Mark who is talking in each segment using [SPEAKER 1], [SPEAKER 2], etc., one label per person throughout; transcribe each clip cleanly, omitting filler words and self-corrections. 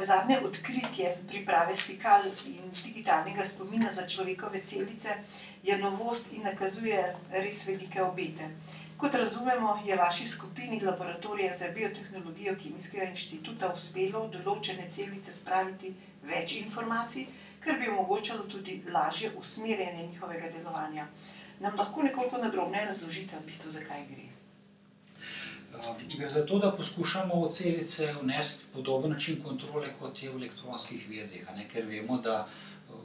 [SPEAKER 1] Nazadnje odkritje priprave stikal in digitalnega spomina za človekove celice je novost in nakazuje res velike obete. Kot razumemo, je vaši skupini Laboratorija za biotehnologijo Kemijskega inštituta uspelo v določene celice spraviti več informacij, kar bi omogočalo tudi lažje usmerjanje njihovega delovanja. Nam lahko nekoliko nadrobneje razložite v bistvu, zakaj gre?
[SPEAKER 2] Gre za to, da poskušamo v celice vnesti podoben način kontrole, kot je v elektronskih vezih, ker vemo, da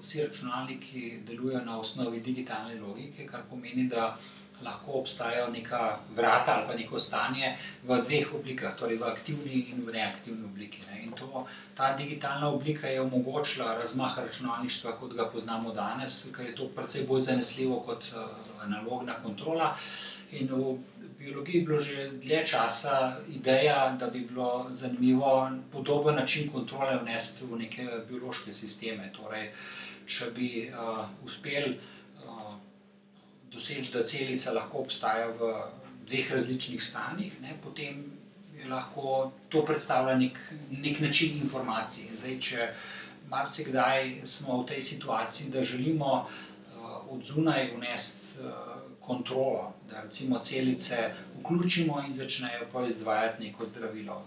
[SPEAKER 2] vsi računalniki delujejo na osnovi digitalne logike, kar pomeni, da lahko obstajajo neka vrata ali pa neko stanje v dveh oblikah, torej v aktivni in v neaktivni obliki. In ta digitalna oblika je omogočila razmah računalništva, kot ga poznamo danes, ker je to precej bolj zanesljivo kot analogna kontrola. In v biologiji je bilo že dlje časa ideja, da bi bilo zanimivo podoben način kontrole vnesti v neke biološke sisteme. Torej, če bi uspeli doseči, da celica lahko obstaja v dveh različnih stanjih, potem je lahko to predstavlja nek način informacije. Zdaj, če marsikdaj smo v tej situaciji, da želimo od zunaj vnesti kontrolo, da recimo celice vključimo in začnejo proizvajati neko zdravilo.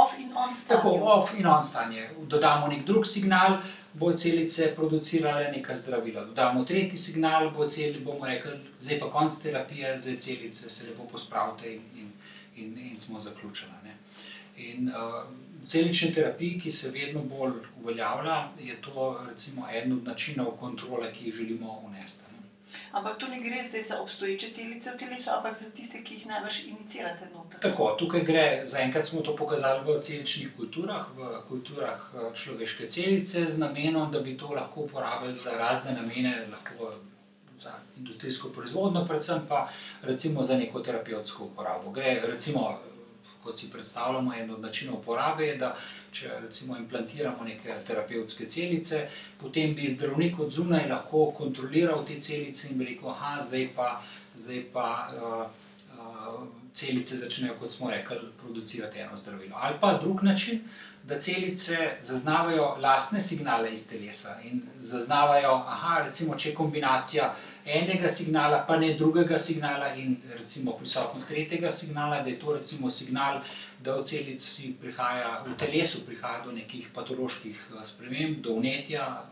[SPEAKER 1] Off in on stanje.
[SPEAKER 2] Tako, off in on stanje. Dodamo nek drug signal, bo celice producirale neka zdravila. Dodamo tretji signal, bomo rekli, zdaj pa konc terapije, zdaj celice se lepo pospravite in smo zaključili. In v celični terapiji, ki se vedno bolj uveljavlja, je to recimo eden od načinov kontrole, ki jih želimo vnesti.
[SPEAKER 1] Ampak tu ne gre zdaj za obstoječe celice v telesu, ampak za tiste, ki jih najbrž inicirate noter.
[SPEAKER 2] Tako, tukaj gre, zaenkrat smo to pokazali v celičnih kulturah, v kulturah človeške celice, z namenom, da bi to lahko uporabili za razne namene, lahko za industrijsko proizvodnjo, predvsem pa recimo za neko terapevtsko uporabo. Gre recimo, kot si predstavljamo, en od načinov uporabe je, da če recimo implantiramo neke terapevtske celice, potem bi zdravnik od zunaj lahko kontroliral te celice in bi rekel, zdaj pa celice začnejo, kot smo rekli, producirati eno zdravilo. Ali pa drug način, da celice zaznavajo lastne signale iz telesa in zaznavajo, recimo, če je kombinacija enega signala, pa ne drugega signala in recimo prisotnost tretjega signala, da je to recimo signal, da v celici prihaja, v telesu prihaja do nekih patoloških sprememb, do vnetja,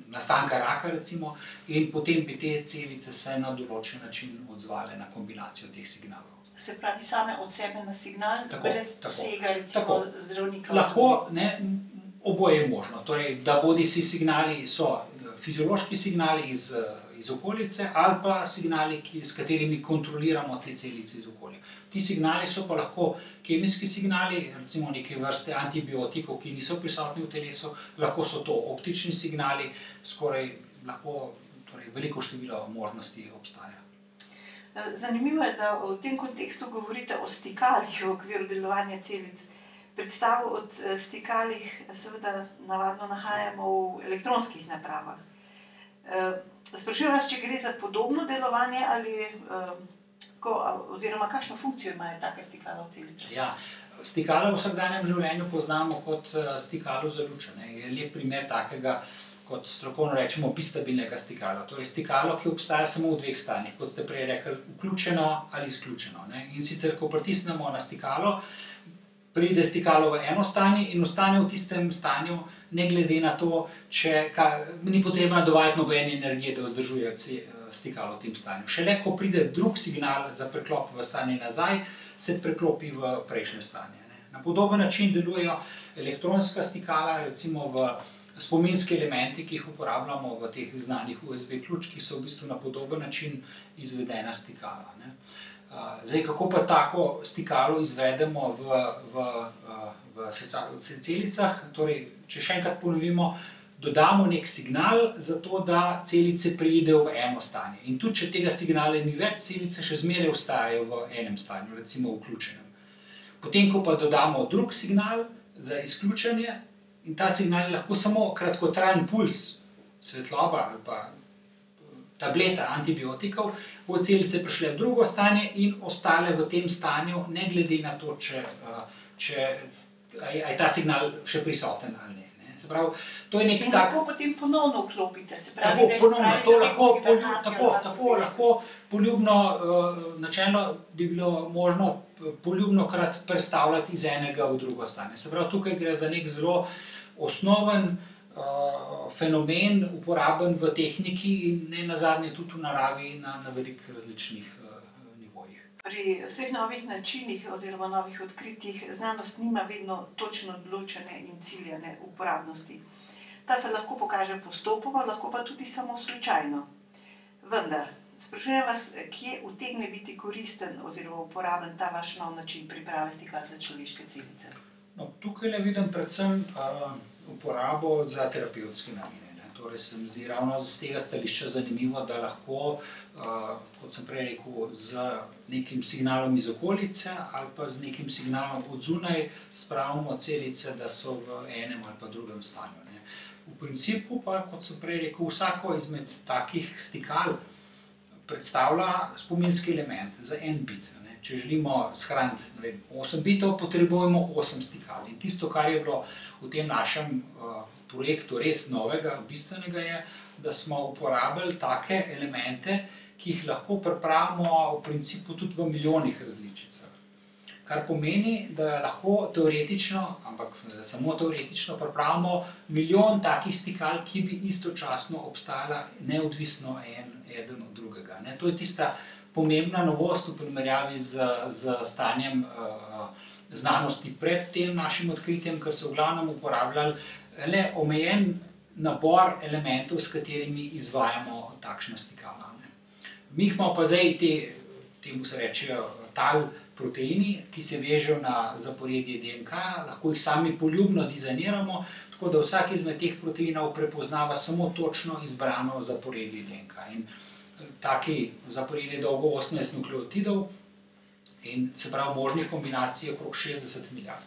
[SPEAKER 2] nastanka raka recimo, in potem bi te celice se na določen način odzvale na kombinacijo teh signalov.
[SPEAKER 1] Se pravi, same od sebe na signal, brez posega recimo zdravnika?
[SPEAKER 2] Lahko, oboje je možno. Torej, da bodisi signali so fiziološki signali iz okolice ali pa signali, s katerimi kontroliramo te celice iz okolja. Ti signali so pa lahko kemijski signali, recimo neke vrste antibiotikov, ki niso prisotni v telesu, lahko so to optični signali, skoraj lahko, torej veliko število možnosti obstaja.
[SPEAKER 1] Zanimivo je, da v tem kontekstu govorite o stikalih v okviru delovanja celic. Predstavo od stikalih seveda navadno nahajamo v elektronskih napravah. Sprašujem vas, če gre za podobno delovanje ali oziroma kakšno funkcijo imajo take stikala v celicah?
[SPEAKER 2] Ja, stikala v vsakdanjem življenju poznamo kot stikalo za luč. Je lep primer takega, kot strokovno rečemo, bistabilnega stikala. Torej stikalo, ki obstaja samo v dveh stanjih, kot ste prej rekli, vključeno ali izključeno. In sicer, ko pritisnemo na stikalo, pride stikalo v eno stanje in ostane v tistem stanju, ne glede na to, ni potrebno dovajati nobene energije, da vzdržuje stikalo v tem stanju. Šele, ko pride drug signal za preklop v stanje nazaj, se preklopi v prejšnje stanje. Na podoben način delujejo elektronska stikala, recimo v spominski elementi, ki jih uporabljamo v teh znanih USB ključkih, so v bistvu na podoben način izvedena stikala. Zdaj, kako pa tako stikalo izvedemo v celicah? Torej, če še enkrat ponovimo, dodamo nek signal za to, da celice preidejo v eno stanje. In tudi, če tega signala ni več, celice še zmeraj ostajajo v enem stanju, recimo vključenem. Potem, ko pa dodamo drug signal za izključenje, in ta signal je lahko samo kratkotrajen puls, svetloba ali pa tableta antibiotikov, bo celice prišle v drugo stanje in ostale v tem stanju, ne glede na to, če a je ta signal še prisoten ali ne. Se pravi, to je nek
[SPEAKER 1] In
[SPEAKER 2] tak...
[SPEAKER 1] kako potem ponovno vklopite? Se pravi,
[SPEAKER 2] Tako,
[SPEAKER 1] da je
[SPEAKER 2] ponovno,
[SPEAKER 1] spravite
[SPEAKER 2] to
[SPEAKER 1] neko hibernacijo ali
[SPEAKER 2] tako lahko poljubno, načelno bi bilo možno poljubnokrat prestavljati iz enega v drugo stanje. Se pravi, tukaj gre za nek zelo osnoven fenomen, uporaben v tehniki in ne nazadnje tudi v naravi na veliko različnih nivojih.
[SPEAKER 1] Pri vseh novih načinih oziroma novih odkritjih znanost nima vedno točno določene in ciljane uporabnosti. Ta se lahko pokaže postopoma, lahko pa tudi samo slučajno. Vendar, sprašujem vas, kje utegne biti koristen oziroma uporaben ta vaš nov način priprave stikal za človeške celice?
[SPEAKER 2] No, tukaj le vidim predvsem uporabo za terapevtske namene. Torej se mi zdi ravno z tega stališča zanimivo, da lahko, kot sem prej rekel, z nekim signalom iz okolice ali pa z nekim signalom od zunaj spravimo celice, da so v enem ali pa drugem stanju. V principu pa, kot sem prej rekel, vsako izmed takih stikal predstavlja spominski element za en bit. Če želimo shraniti 8 bitov, potrebujemo 8 stikal. In tisto, kar je bilo v tem našem projektu res novega, bistvenega je, da smo uporabili take elemente, ki jih lahko pripravimo v principu tudi v milijonih različicah. Kar pomeni, da lahko teoretično, ampak samo teoretično pripravimo milijon takih stikal, ki bi istočasno obstajala neodvisno eden od drugega. To je tista pomembna novost v primerjavi z stanjem znanosti pred tem našim odkritjem, ker so v glavnem uporabljali le omejen nabor elementov, s katerimi izvajamo takšna stikala. Mi jih imamo pa zdaj temu se rečejo tal proteini, ki se vežejo na zaporedje DNK, lahko jih sami poljubno dizajniramo, tako da vsak izmed teh proteinov prepoznava samo točno izbrano zaporedje DNK. In taki zaporedje dolgo 18 nukleotidov in se pravi možnih kombinacij okrog 60 milijard.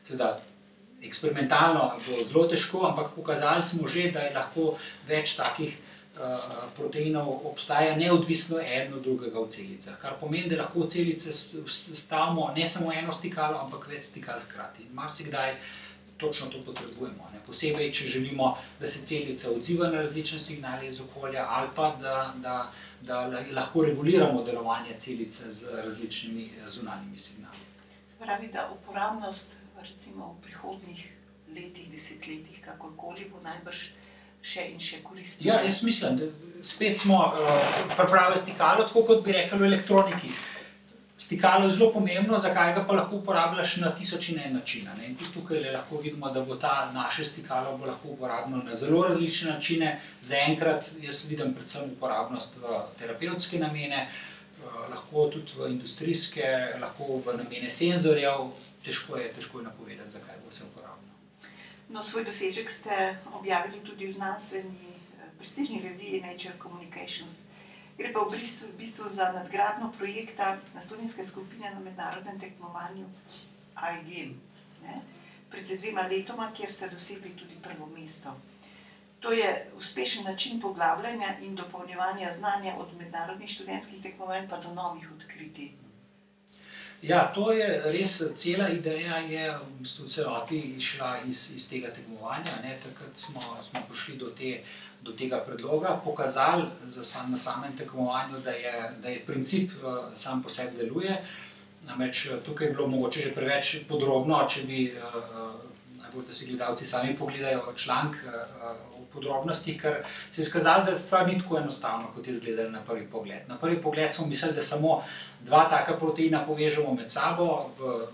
[SPEAKER 2] Seveda, eksperimentalno je bilo zelo težko, ampak pokazali smo že, da je lahko več takih proteinov obstaja neodvisno eden od drugega v celicah. Kar pomeni, da lahko v celice stavimo ne samo eno stikalo, ampak več stikal hkrati. In marsikdaj točno to potrebujemo. Posebej, če želimo, da se celica odziva na različne signale iz okolja ali pa da lahko reguliramo delovanje celice z različnimi zunanjimi signali.
[SPEAKER 1] Se pravi, da uporabnost recimo v prihodnjih letih, desetletjih, kakorkoli bo najbrž še in še koristila.
[SPEAKER 2] Ja, jaz mislim, da spet smo pripravili stikalo, tako kot bi rekli v elektroniki. Stikalo je zelo pomembno, zakaj ga pa lahko uporabljaš na tisoč in en način. In tudi tukaj lahko vidimo, da bo ta naše stikalo bo lahko uporabno na zelo različne načine. Zaenkrat jaz vidim predvsem uporabnost v terapevtske namene, lahko tudi v industrijske, lahko v namene senzorjev. Težko je napovedati, zakaj bo se uporabno.
[SPEAKER 1] No, svoj dosežek ste objavili tudi v znanstveni prestižni reviji Nature Communications. Gre pa v bistvu za nadgradnjo projekta slovenske skupine na mednarodnem tekmovanju iGame. Pred 2 letoma, kjer ste dosegli tudi prvo mesto. To je uspešen način poglabljanja in dopolnjevanja znanja od mednarodnih študentskih tekmovanj pa do novih odkritij.
[SPEAKER 2] Ja, to je res, cela ideja je v bistvu celoti išla iz tega tekmovanja. Takrat smo prišli do tega predloga, pokazali na samem tekmovanju, da je princip sam po sebi deluje. Namreč tukaj je bilo mogoče že preveč podrobno, če bi, najbolj da si gledalci sami pogledajo članek v podrobnosti, ker se je izkazalo, da stvar ni tako enostavno, kot je izgledala na prvi pogled. Na prvi pogled smo mislili, da samo 2 taka proteina povežemo med sabo v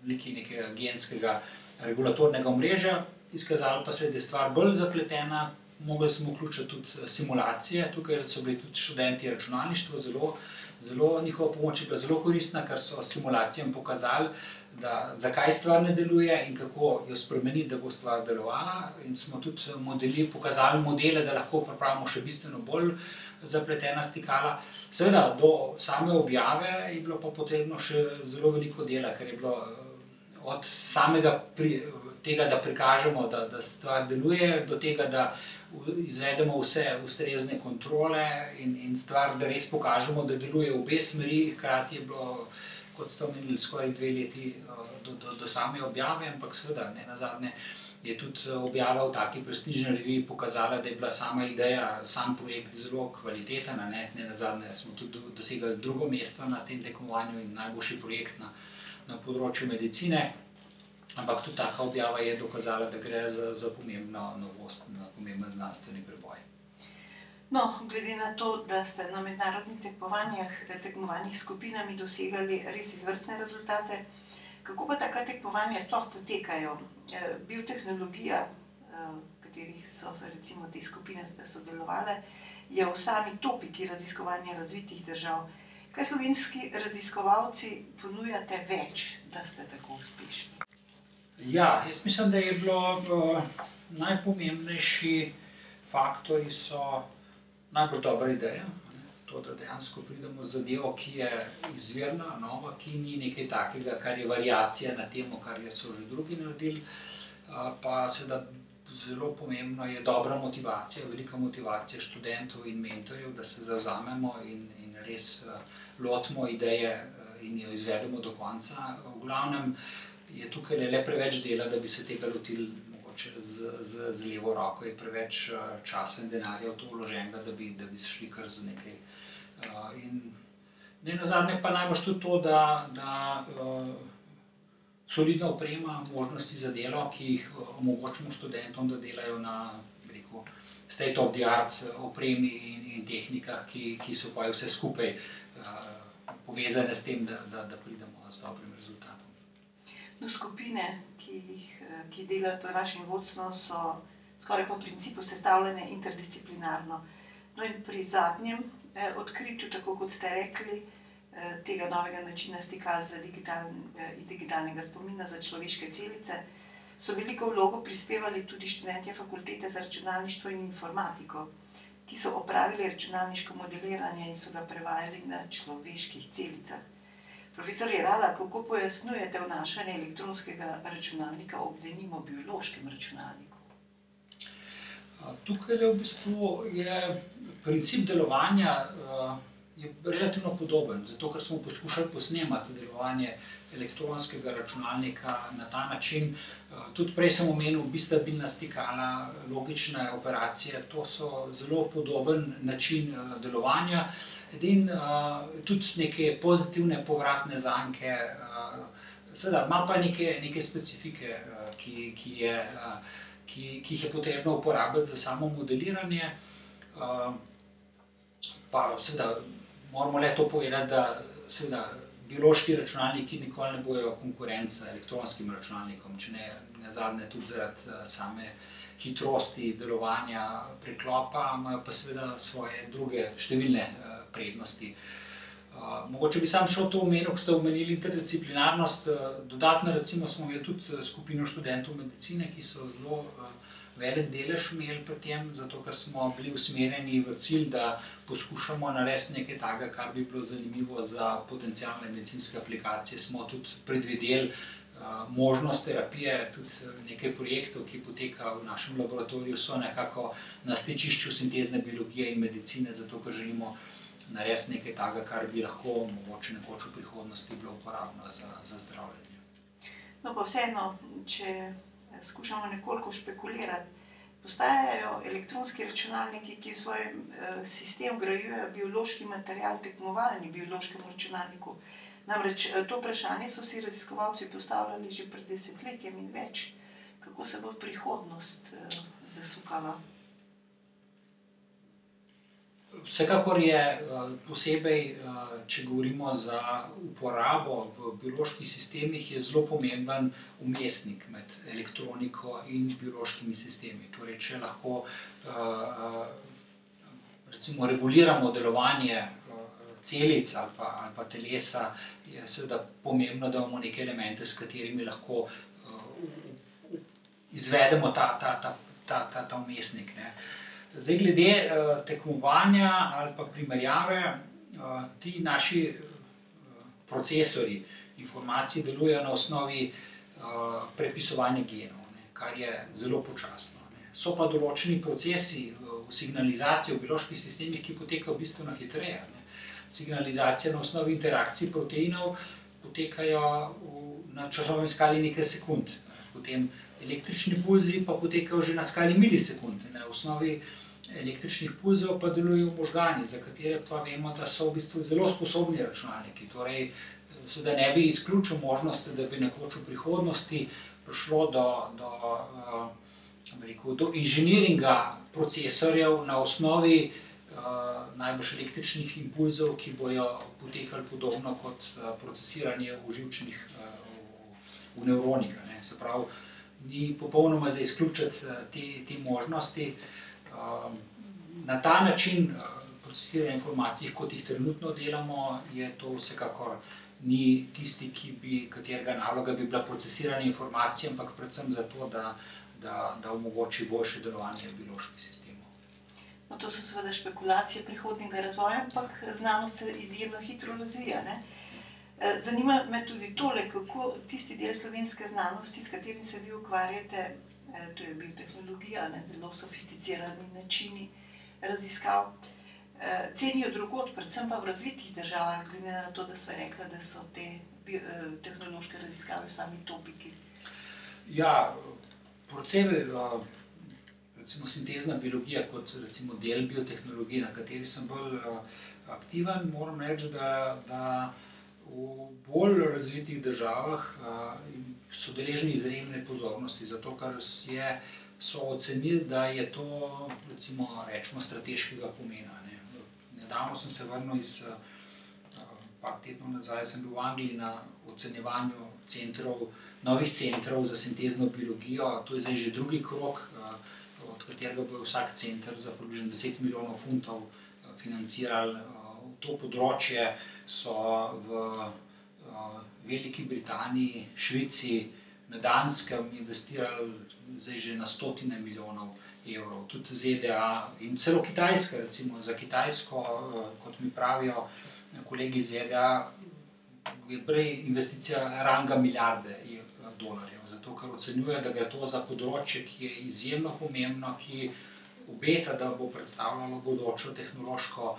[SPEAKER 2] nekega genskega regulatornega omrežja. Izkazalo pa se je, da je stvar bolj zapletena. Mogli smo vključiti tudi simulacije. Tukaj so bili tudi študenti računalništva, njihova pomoč je bila zelo koristna, ker so simulacijam pokazali, zakaj stvar ne deluje in kako jo spremeniti, da bo stvar delovala. In smo tudi pokazali modele, da lahko pripravimo še bistveno bolj zapletena stikala. Seveda, do same objave je bilo pa potrebno še zelo veliko dela, ker je bilo od samega tega, da prikažemo, da stvar deluje, do tega, da izvedemo vse ustrezne kontrole in stvar, da res pokažemo, da deluje v obe smeri. Hkrati je bilo kot ste omenili, skoraj 2 leti do same objave, ampak seveda, nenazadnje je tudi objava v taki prestižni reviji pokazala, da je bila sama ideja, sam projekt zelo kvaliteten, nenazadnje smo tudi dosegli 2. mesto na tem tekmovanju in najboljši projekt na področju medicine, ampak tudi taka objava je dokazala, da gre za pomembno novost, na pomemben znanstveni preboj.
[SPEAKER 1] No, glede na to, da ste na mednarodnih tekmovanjih s skupinami dosegali res izvrstne rezultate, kako pa taka tekmovanja sploh potekajo? Biotehnologija, v katerih so recimo te skupine sodelovale, je v sami topiki raziskovanja razvitih držav. Kaj slovenski raziskovalci ponujate več, da ste tako uspešni?
[SPEAKER 2] Ja, jaz mislim, da je bilo najpomembnejši faktorji so najbolj dobra ideja. To, da dejansko pridemo z zadevo, ki je izvirna, nova, ki ni nekaj takega, kar je variacija na temo, kar so že drugi naredili. Pa seveda zelo pomembno je dobra motivacija, velika motivacija študentov in mentorjev, da se zavzamemo in res lotimo ideje in jo izvedemo do konca. V glavnem je tukaj le preveč dela, da bi se tega lotili z levo roko, je preveč časa in denarja v to vloženega, da bi šli kar z nekaj. In nenazadnje pa najbolj tudi to, da solidna oprema, možnosti za delo, ki jih omogočimo študentom, da delajo na state of the art opremi in tehnikah, ki so pa vse skupaj povezane s tem, da pridemo z dobrim rezultatom.
[SPEAKER 1] No, skupine, ki delajo pod vašim vodstvom, so skoraj po principu sestavljene interdisciplinarno. No in pri zadnjem odkritju, tako kot ste rekli, tega novega načina stikal in digitalnega spomina za človeške celice, so veliko vlogo prispevali tudi študentje Fakultete za računalništvo in informatiko, ki so opravili računalniško modeliranje in so ga prevajali na človeških celicah. Profesor Jerala, kako pojasnjujete vnašanje elektronskega računalnika ob denimo biološkem računalniku?
[SPEAKER 2] Tukaj v bistvu je princip delovanja relativno podoben, zato ker smo poskušali posnemati delovanje elektronskega računalnika na ta način. Tudi prej sem omenil bistabilna stikala, logične operacije, to so zelo podoben način delovanja. Tudi neke pozitivne povratne zanke, seveda ima pa neke specifike, ki jih je potrebno uporabiti za samo modeliranje. Pa seveda moramo le to povedati, da seveda biološki računalniki nikoli ne bojo konkurenca elektronskim računalnikom, če ne nazadnje tudi zaradi same hitrosti delovanja preklopa, imajo pa seveda svoje druge številne prednosti. Mogoče bi sam še to omenil, ko ste omenili interdisciplinarnost. Dodatno recimo smo imeli tudi skupino študentov medicine, ki so zelo velik delež imeli pri tem, zato ker smo bili usmerjeni v cilj, da poskušamo narediti nekaj takega, kar bi bilo zanimivo za potencialne medicinske aplikacije. Smo tudi predvideli možnost terapije, tudi nekaj projektov, ki poteka v našem laboratoriju, so nekako na stičišču sintezne biologije in medicine, zato ker želimo narediti nekaj takega, kar bi lahko mogoče nekoč v prihodnosti bilo uporabno za zdravljenje.
[SPEAKER 1] No pa vseeno, če skušamo nekoliko špekulirati, postajajo elektronski računalniki, ki v svojem sistem vgrajujejo biološki material tekmovalni biološkemu računalniku. Namreč to vprašanje so si raziskovalci postavljali že pred desetletjem in več. Kako se bo prihodnost zasukala?
[SPEAKER 2] Vsekakor je posebej, če govorimo za uporabo v bioloških sistemih, je zelo pomemben vmesnik med elektroniko in biološkimi sistemi. Torej, če lahko recimo reguliramo delovanje celic ali pa telesa, je seveda pomembno, da imamo neke elemente, s katerimi lahko izvedemo ta vmesnik. Zdaj, glede tekmovanja ali pa primerjave, ti naši procesori informacij delujejo na osnovi prepisovanja genov, kar je zelo počasno. So pa določeni procesi v signalizaciji v bioloških sistemih, ki potekajo bistveno hitreje. Signalizacija na osnovi interakcij proteinov potekajo na časovni skali nekaj sekund. Potem električni pulzi pa potekajo že na skali milisekund. Na osnovi električnih pulzov pa delujejo možgani, za katere pa vemo, da so v bistvu zelo sposobni računalniki. Torej, seveda ne bi izključil možnosti, da bi nekoč v prihodnosti prišlo do inženiringa procesorjev na osnovi najbolj električnih impulzov, ki bojo potekali podobno kot procesiranje v nevronih. Se pravi, ni popolnoma za izključiti te možnosti. Na ta način procesiranja informacij, kot jih trenutno delamo, je to vsekakor ni tisti, katerega naloga bi bila procesiranje informacij, ampak predvsem zato, da omogoči boljše delovanje bioloških sistemov.
[SPEAKER 1] No, to so seveda špekulacije prihodnjega razvoja, ampak znanost se izjemno hitro razvija, ne? Zanima me tudi tole, kako tisti del slovenske znanosti, s katerim se vi ukvarjate, to je biotehnologija, zelo sofisticirani načini raziskav, cenijo drugod, predvsem pa v razvitih državah, glede na to, da sva rekla, da so te tehnološke raziskave sami topiki.
[SPEAKER 2] Ja, predvsem recimo sintezna biologija kot recimo del biotehnologije, na kateri sem bolj aktiven, moram reči, da v bolj razvitih državah so deležni izjemne pozornosti, zato ker so ocenili, da je to, rečemo, strateškega pomena. Nedavno sem se vrnil par tednov nazaj, sem bil v Angliji na ocenjevanju novih centrov za sintezno biologijo. To je zdaj že drugi krog, od katerega bo vsak center za približno 10 milijonov funtov financirali. V to področje so v Veliki Britaniji, Švici, na Danskem investirali zdaj že na stotine milijonov evrov. Tudi ZDA in celo Kitajska, recimo za Kitajsko, kot mi pravijo kolegi iz ZDA, je prej investicija ranga milijarde dolarjev, zato ker ocenjuje, da gre to za področje, ki je izjemno pomembno, ki obeta, da bo predstavljalo bodočo tehnološko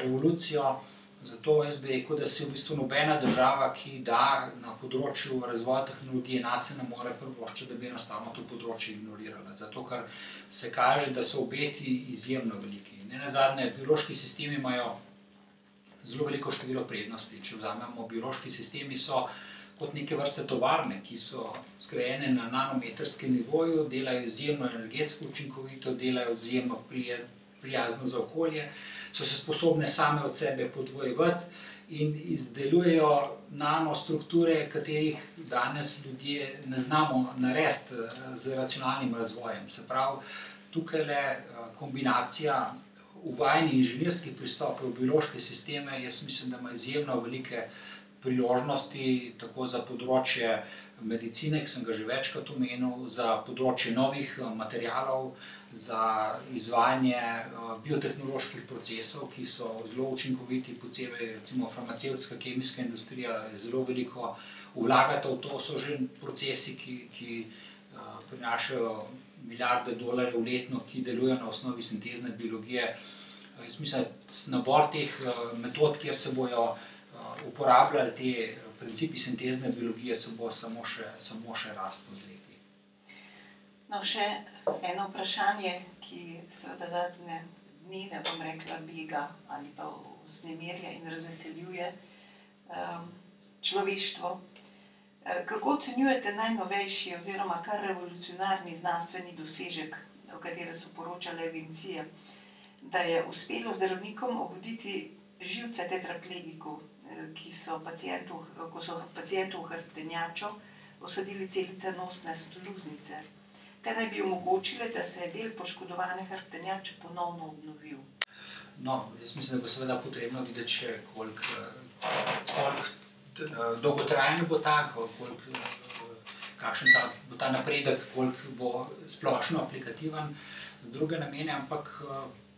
[SPEAKER 2] revolucijo. Zato jaz bi rekel, da se v bistvu nobena država, ki da na področju razvoja tehnologije nase ne more privoščiti, da bi enostavno to področje ignorirala. Zato ker se kaže, da so obeti izjemno veliki. Nenazadnje, biološki sistemi imajo zelo veliko število prednosti. Če vzamemo, biološki sistemi so kot neke vrste tovarne, ki so zgrajene na nanometrskem nivoju, delajo izjemno energetsko učinkovito, delajo izjemno prijazno za okolje, so se sposobne same od sebe podvojevati in izdelujejo nanostrukture, katerih danes ljudje ne znamo narediti z racionalnim razvojem. Se pravi, tukajle kombinacija uvajanja inženirskih pristopov v biološke sisteme, jaz mislim, da ima izjemno velike priložnosti tako za področje medicine, ki sem ga že večkrat omenil, za področje novih materialov, za izvajanje biotehnoloških procesov, ki so zelo učinkoviti, posebej recimo farmacevtska, kemijska industrija je zelo veliko vlagata v to, so že procesi, ki prinašajo milijarde dolarjev letno, ki delujejo na osnovi sintezne biologije. Jaz mislim, da nabor teh metod, kjer se bojo uporabljali te principi sintezne biologije, se bo samo še rastel z leti.
[SPEAKER 1] No, še eno vprašanje, ki seveda zadnje dneve, bom rekla, bega ali pa vznemirja in razveseljuje človeštvo. Kako ocenjujete najnovejši oziroma kar revolucionarni znanstveni dosežek, o katerem so poročale agencije, da je uspelo zdravnikom obuditi živce tetraplegikov, ko so pacientu v hrbtenjačo vsadili celice nosne sluznice. Te naj bi omogočile, da se je del poškodovane hrbtenjače ponovno obnovil.
[SPEAKER 2] No, jaz mislim, da bo seveda potrebno videti še, koliko dolgotrajen bo ta, kakšen bo ta napredek, koliko bo splošno aplikativen za druge namene, ampak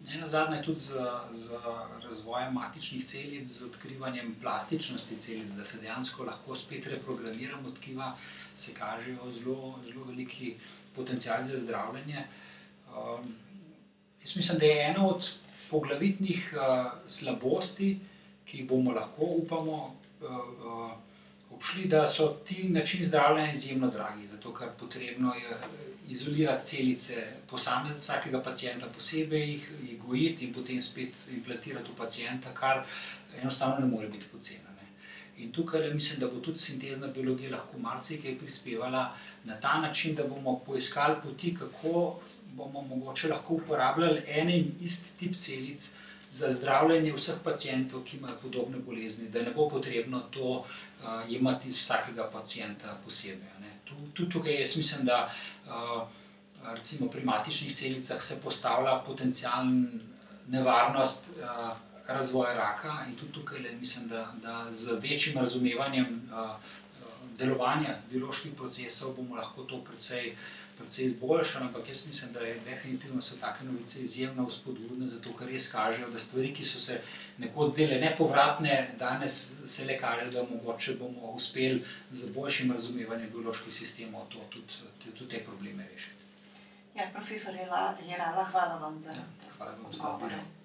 [SPEAKER 2] nenazadnje tudi z razvojem matičnih celic, z odkrivanjem plastičnosti celic, da se dejansko lahko spet reprogramiramo tkiva, se kažejo zelo veliki potenciali za zdravljenje. Jaz mislim, da je ena od poglavitnih slabosti, ki jih bomo lahko, upamo, obšli, da so ti načini zdravljenja izjemno dragi, zato ker potrebno je izolirati celice vsakega pacienta posebej, jih gojiti in potem spet implantirati v pacienta, kar enostavno ne more biti poceni. In tukaj mislim, da bo tudi sintezna biologija lahko marsikaj prispevala na ta način, da bomo poiskali poti, kako bomo mogoče lahko uporabljali en in isti tip celic za zdravljenje vseh pacientov, ki imajo podobne bolezni, da ne bo potrebno to jemati iz vsakega pacienta posebej. Tudi tukaj jaz mislim, da recimo pri matičnih celicah se postavlja potencialna nevarnost razvoja raka in tudi tukaj mislim, da z večjim razumevanjem delovanja bioloških procesov bomo lahko to precej izboljšali, ampak jaz mislim, da definitivno so take novice izjemno vzpodbudne, zato ker res kažejo, da stvari, ki so se nekoč zdele nepovratne, danes se le kaže, da mogoče bomo uspeli z boljšim razumevanjem bioloških sistemov tudi te probleme rešiti.
[SPEAKER 1] Ja, profesor Jerala, hvala vam za odgovore.